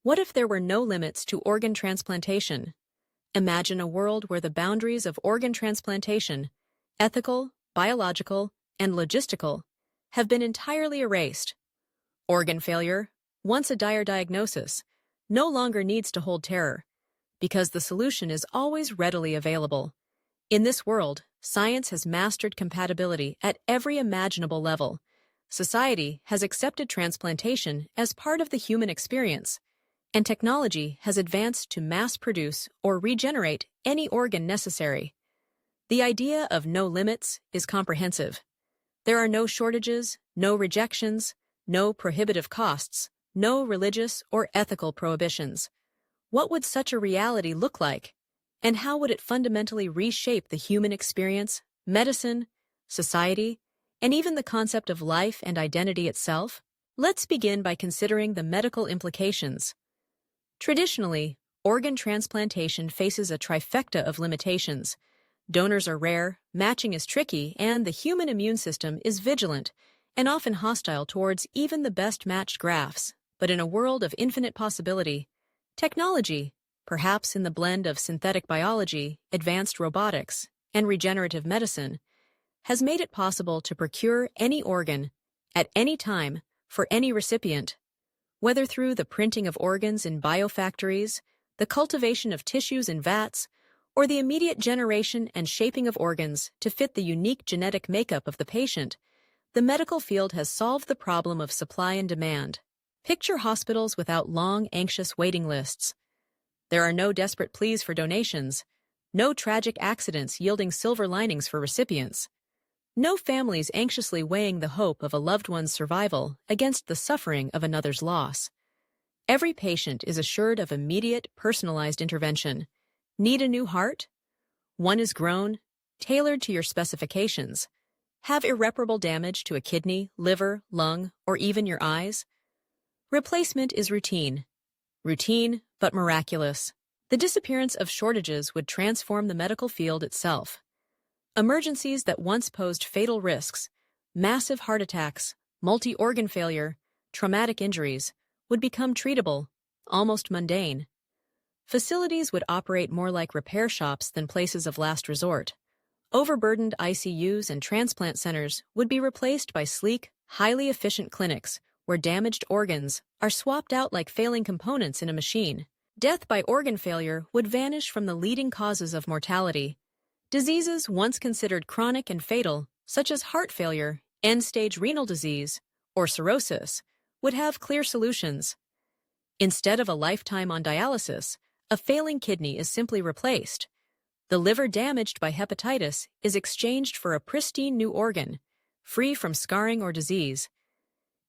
What if there were no limits to organ transplantation? Imagine a world where the boundaries of organ transplantation, ethical, biological, and logistical, have been entirely erased. Organ failure, once a dire diagnosis, no longer needs to hold terror, because the solution is always readily available. In this world, science has mastered compatibility at every imaginable level. Society has accepted transplantation as part of the human experience, and technology has advanced to mass-produce or regenerate any organ necessary. The idea of no limits is comprehensive. There are no shortages, no rejections, no prohibitive costs, no religious or ethical prohibitions. What would such a reality look like? And how would it fundamentally reshape the human experience, medicine, society, and even the concept of life and identity itself? Let's begin by considering the medical implications. Traditionally, organ transplantation faces a trifecta of limitations. Donors are rare, matching is tricky, and the human immune system is vigilant and often hostile towards even the best-matched grafts. But in a world of infinite possibility, technology, perhaps in the blend of synthetic biology, advanced robotics, and regenerative medicine, has made it possible to procure any organ, at any time, for any recipient. Whether through the printing of organs in biofactories, the cultivation of tissues in vats, or the immediate generation and shaping of organs to fit the unique genetic makeup of the patient, the medical field has solved the problem of supply and demand. Picture hospitals without long, anxious waiting lists. There are no desperate pleas for donations, no tragic accidents yielding silver linings for recipients, no families anxiously weighing the hope of a loved one's survival against the suffering of another's loss. Every patient is assured of immediate, personalized intervention. Need a new heart? One is grown, tailored to your specifications. Have irreparable damage to a kidney, liver, lung, or even your eyes? Replacement is routine. Routine, but miraculous. The disappearance of shortages would transform the medical field itself. Emergencies that once posed fatal risks, massive heart attacks, multi-organ failure, traumatic injuries, would become treatable, almost mundane. Facilities would operate more like repair shops than places of last resort. Overburdened ICUs and transplant centers would be replaced by sleek, highly efficient clinics where damaged organs are swapped out like failing components in a machine. Death by organ failure would vanish from the leading causes of mortality. Diseases once considered chronic and fatal, such as heart failure, end-stage renal disease, or cirrhosis, would have clear solutions. Instead of a lifetime on dialysis, a failing kidney is simply replaced. The liver damaged by hepatitis is exchanged for a pristine new organ, free from scarring or disease.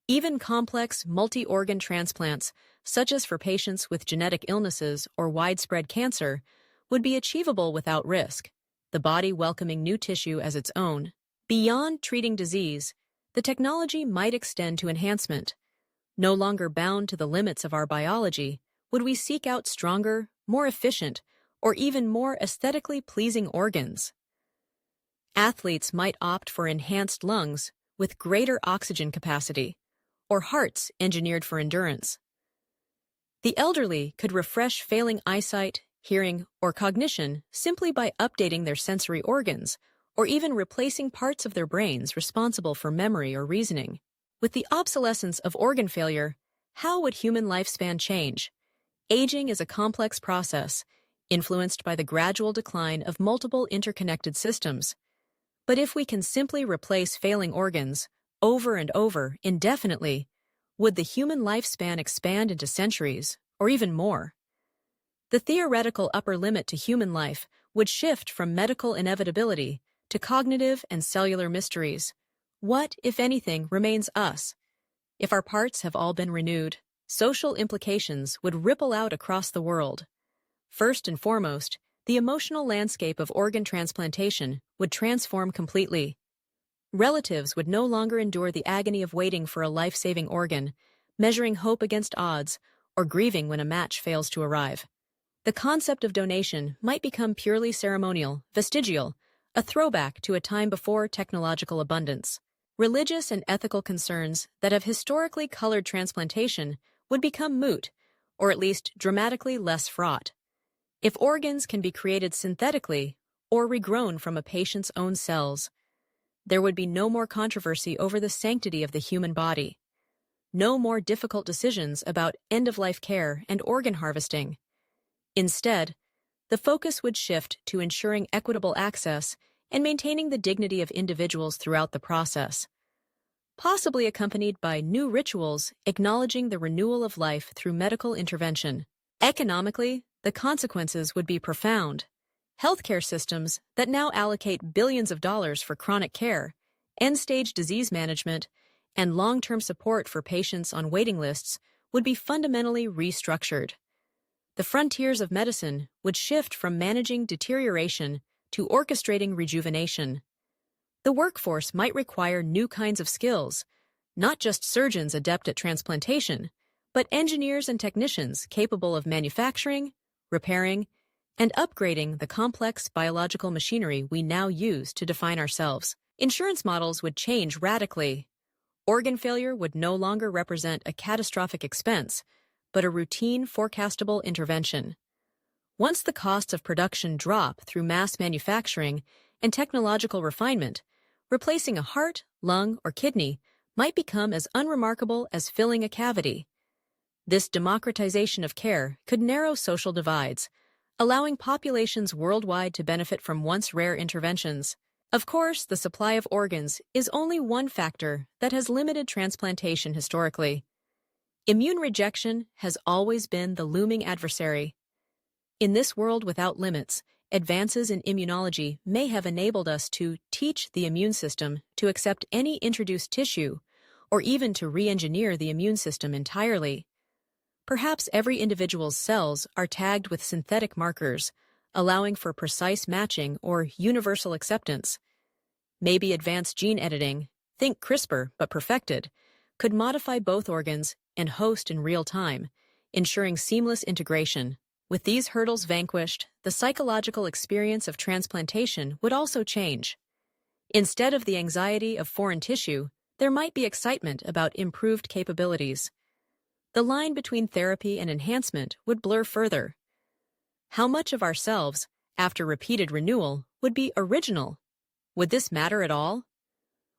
Even complex multi-organ transplants, such as for patients with genetic illnesses or widespread cancer, would be achievable without risk, the body welcoming new tissue as its own. Beyond treating disease, the technology might extend to enhancement. No longer bound to the limits of our biology, would we seek out stronger, more efficient, or even more aesthetically pleasing organs. Athletes might opt for enhanced lungs with greater oxygen capacity, or hearts engineered for endurance. The elderly could refresh failing eyesight, hearing, or cognition simply by updating their sensory organs, or even replacing parts of their brains responsible for memory or reasoning. With the obsolescence of organ failure, how would human lifespan change? Aging is a complex process, influenced by the gradual decline of multiple interconnected systems. But if we can simply replace failing organs over and over indefinitely, would the human lifespan expand into centuries, or even more? The theoretical upper limit to human life would shift from medical inevitability to cognitive and cellular mysteries. What, if anything, remains us? If our parts have all been renewed, social implications would ripple out across the world. First and foremost, the emotional landscape of organ transplantation would transform completely. Relatives would no longer endure the agony of waiting for a life-saving organ, measuring hope against odds, or grieving when a match fails to arrive. The concept of donation might become purely ceremonial, vestigial, a throwback to a time before technological abundance. Religious and ethical concerns that have historically colored transplantation would become moot, or at least dramatically less fraught. If organs can be created synthetically or regrown from a patient's own cells, there would be no more controversy over the sanctity of the human body, no more difficult decisions about end-of-life care and organ harvesting. Instead, the focus would shift to ensuring equitable access and maintaining the dignity of individuals throughout the process, possibly accompanied by new rituals acknowledging the renewal of life through medical intervention. Economically, the consequences would be profound. Healthcare systems that now allocate billions of dollars for chronic care, end-stage disease management, and long-term support for patients on waiting lists would be fundamentally restructured. The frontiers of medicine would shift from managing deterioration to orchestrating rejuvenation. The workforce might require new kinds of skills, not just surgeons adept at transplantation, but engineers and technicians capable of manufacturing, repairing, and upgrading the complex biological machinery we now use to define ourselves. Insurance models would change radically. Organ failure would no longer represent a catastrophic expense, but a routine, forecastable intervention. Once the costs of production drop through mass manufacturing and technological refinement, replacing a heart, lung, or kidney might become as unremarkable as filling a cavity. This democratization of care could narrow social divides, allowing populations worldwide to benefit from once rare interventions. Of course, the supply of organs is only one factor that has limited transplantation historically. Immune rejection has always been the looming adversary. In this world without limits, advances in immunology may have enabled us to teach the immune system to accept any introduced tissue, or even to re-engineer the immune system entirely. Perhaps every individual's cells are tagged with synthetic markers, allowing for precise matching or universal acceptance. Maybe advanced gene editing, think CRISPR but perfected, could modify both organs and host in real time, ensuring seamless integration. With these hurdles vanquished, the psychological experience of transplantation would also change. Instead of the anxiety of foreign tissue, there might be excitement about improved capabilities. The line between therapy and enhancement would blur further. How much of ourselves, after repeated renewal, would be original? Would this matter at all?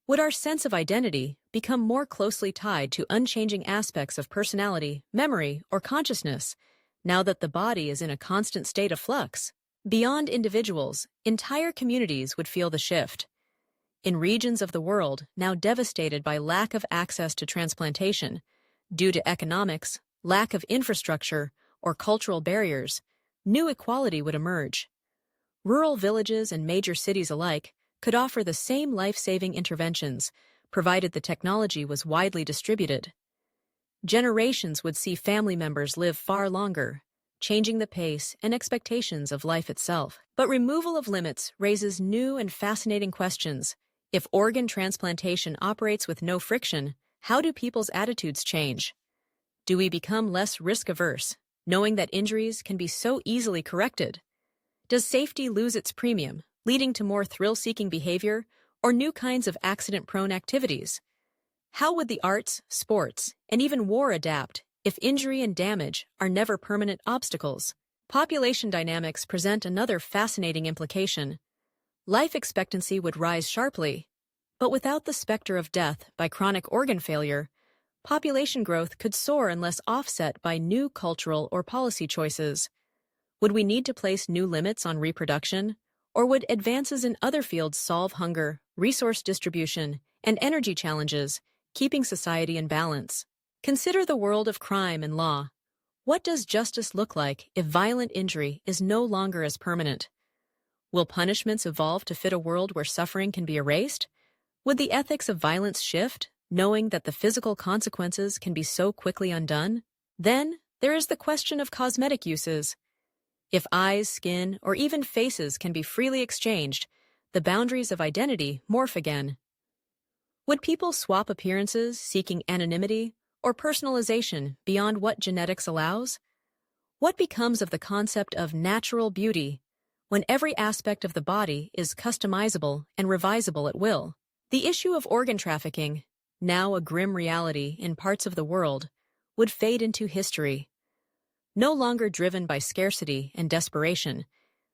Would our sense of identity become more closely tied to unchanging aspects of personality, memory, or consciousness, now that the body is in a constant state of flux? Beyond individuals, entire communities would feel the shift. In regions of the world now devastated by lack of access to transplantation, due to economics, lack of infrastructure, or cultural barriers, new equality would emerge. Rural villages and major cities alike could offer the same life-saving interventions, provided the technology was widely distributed. Generations would see family members live far longer, changing the pace and expectations of life itself. But removal of limits raises new and fascinating questions. If organ transplantation operates with no friction, how do people's attitudes change? Do we become less risk-averse, knowing that injuries can be so easily corrected? Does safety lose its premium, leading to more thrill-seeking behavior or new kinds of accident-prone activities? How would the arts, sports, and even war adapt if injury and damage are never permanent obstacles? Population dynamics present another fascinating implication. Life expectancy would rise sharply, but without the specter of death by chronic organ failure, population growth could soar unless offset by new cultural or policy choices. Would we need to place new limits on reproduction, or would advances in other fields solve hunger, resource distribution, and energy challenges, keeping society in balance? Consider the world of crime and law. What does justice look like if violent injury is no longer as permanent? Will punishments evolve to fit a world where suffering can be erased? Would the ethics of violence shift, knowing that the physical consequences can be so quickly undone? Then, there is the question of cosmetic uses. If eyes, skin, or even faces can be freely exchanged, the boundaries of identity morph again. Would people swap appearances, seeking anonymity, or personalization beyond what genetics allows? What becomes of the concept of natural beauty, when every aspect of the body is customizable and revisable at will? The issue of organ trafficking, now a grim reality in parts of the world, would fade into history. No longer driven by scarcity and desperation,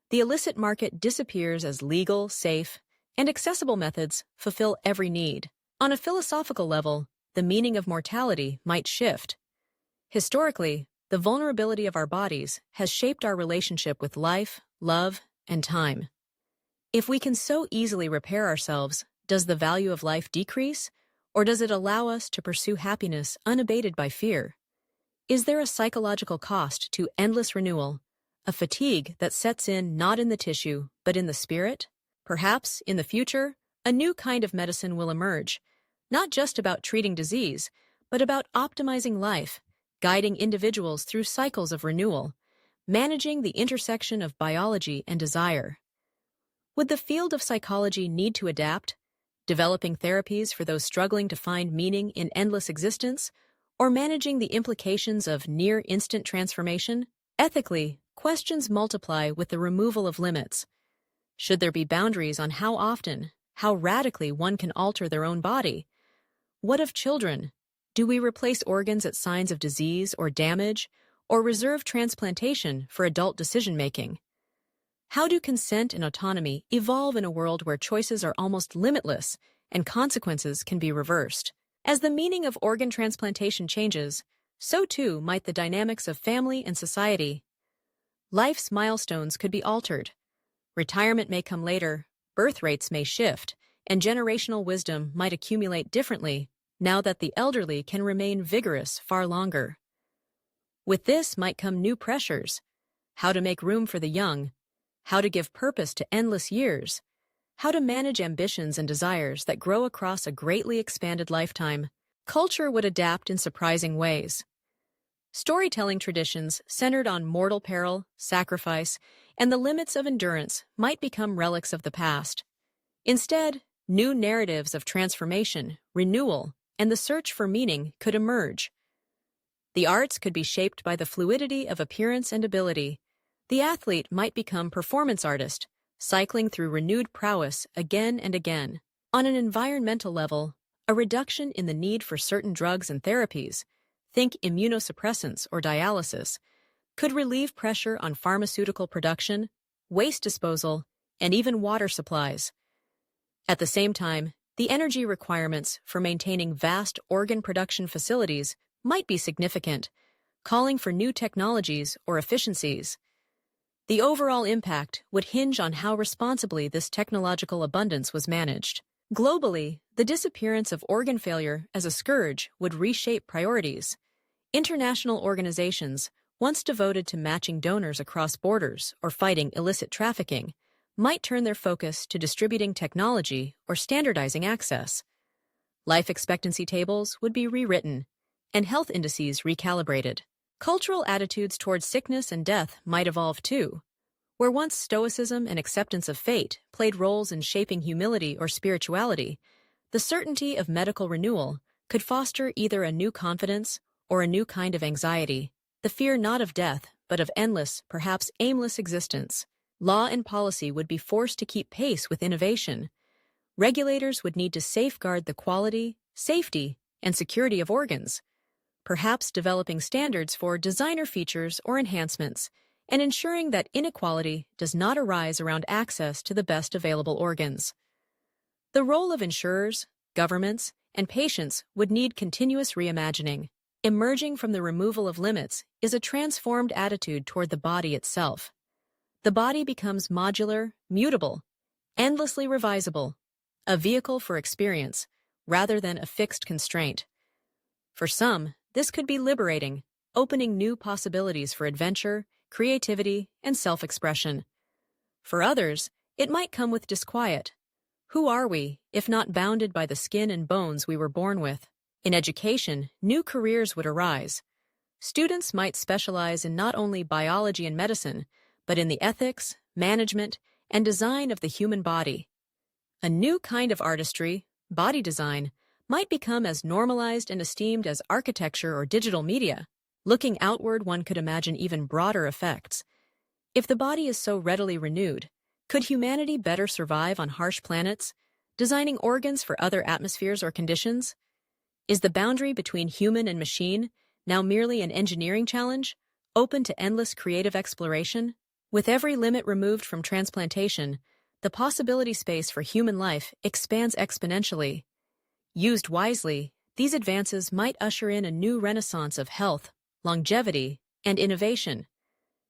the illicit market disappears as legal, safe, and accessible methods fulfill every need. On a philosophical level, the meaning of mortality might shift. Historically, the vulnerability of our bodies has shaped our relationship with life, love, and time. If we can so easily repair ourselves, does the value of life decrease, or does it allow us to pursue happiness unabated by fear? Is there a psychological cost to endless renewal, a fatigue that sets in not in the tissue, but in the spirit? Perhaps, in the future, a new kind of medicine will emerge, not just about treating disease, but about optimizing life, guiding individuals through cycles of renewal, managing the intersection of biology and desire. Would the field of psychology need to adapt, developing therapies for those struggling to find meaning in endless existence, or managing the implications of near-instant transformation? Ethically, questions multiply with the removal of limits. Should there be boundaries on how often, how radically one can alter their own body? What of children? Do we replace organs at signs of disease or damage, or reserve transplantation for adult decision-making? How do consent and autonomy evolve in a world where choices are almost limitless and consequences can be reversed? As the meaning of organ transplantation changes, so too might the dynamics of family and society. Life's milestones could be altered. Retirement may come later, birth rates may shift, and generational wisdom might accumulate differently now that the elderly can remain vigorous far longer. With this might come new pressures: how to make room for the young, how to give purpose to endless years, how to manage ambitions and desires that grow across a greatly expanded lifetime. Culture would adapt in surprising ways. Storytelling traditions centered on mortal peril, sacrifice, and the limits of endurance might become relics of the past. Instead, new narratives of transformation, renewal, and the search for meaning could emerge. The arts could be shaped by the fluidity of appearance and ability. The athlete might become performance artist, cycling through renewed prowess again and again. On an environmental level, a reduction in the need for certain drugs and therapies, think immunosuppressants or dialysis, could relieve pressure on pharmaceutical production, waste disposal, and even water supplies. At the same time, the energy requirements for maintaining vast organ production facilities might be significant, calling for new technologies or efficiencies. The overall impact would hinge on how responsibly this technological abundance was managed. Globally, the disappearance of organ failure as a scourge would reshape priorities. International organizations, once devoted to matching donors across borders or fighting illicit trafficking, might turn their focus to distributing technology or standardizing access. Life expectancy tables would be rewritten, and health indices recalibrated. Cultural attitudes towards sickness and death might evolve too. Where once stoicism and acceptance of fate played roles in shaping humility or spirituality, the certainty of medical renewal could foster either a new confidence or a new kind of anxiety, the fear not of death, but of endless, perhaps aimless existence. Law and policy would be forced to keep pace with innovation. Regulators would need to safeguard the quality, safety, and security of organs, perhaps developing standards for designer features or enhancements, and ensuring that inequality does not arise around access to the best available organs. The role of insurers, governments, and patients would need continuous reimagining. Emerging from the removal of limits is a transformed attitude toward the body itself. The body becomes modular, mutable, endlessly revisable, a vehicle for experience rather than a fixed constraint. For some, this could be liberating, opening new possibilities for adventure, creativity, and self-expression. For others, it might come with disquiet. Who are we, if not bounded by the skin and bones we were born with? In education, new careers would arise. Students might specialize in not only biology and medicine, but in the ethics, management, and design of the human body. A new kind of artistry, body design, might become as normalized and esteemed as architecture or digital media. Looking outward, one could imagine even broader effects. If the body is so readily renewed, could humanity better survive on harsh planets, designing organs for other atmospheres or conditions? Is the boundary between human and machine now merely an engineering challenge, open to endless creative exploration. With every limit removed from transplantation, the possibility space for human life expands exponentially. Used wisely, these advances might usher in a new renaissance of health, longevity, and innovation.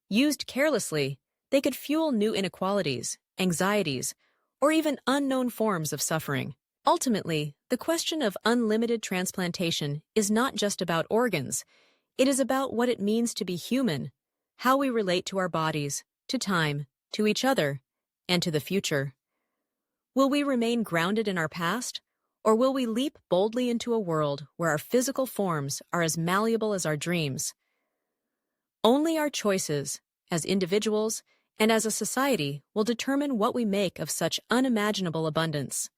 Used carelessly, they could fuel new inequalities, anxieties, or even unknown forms of suffering. Ultimately, the question of unlimited transplantation is not just about organs. It is about what it means to be human, how we relate to our bodies, to time, to each other, and to the future. Will we remain grounded in our past, or will we leap boldly into a world where our physical forms are as malleable as our dreams? Only our choices, as individuals and as a society, will determine what we make of such unimaginable abundance.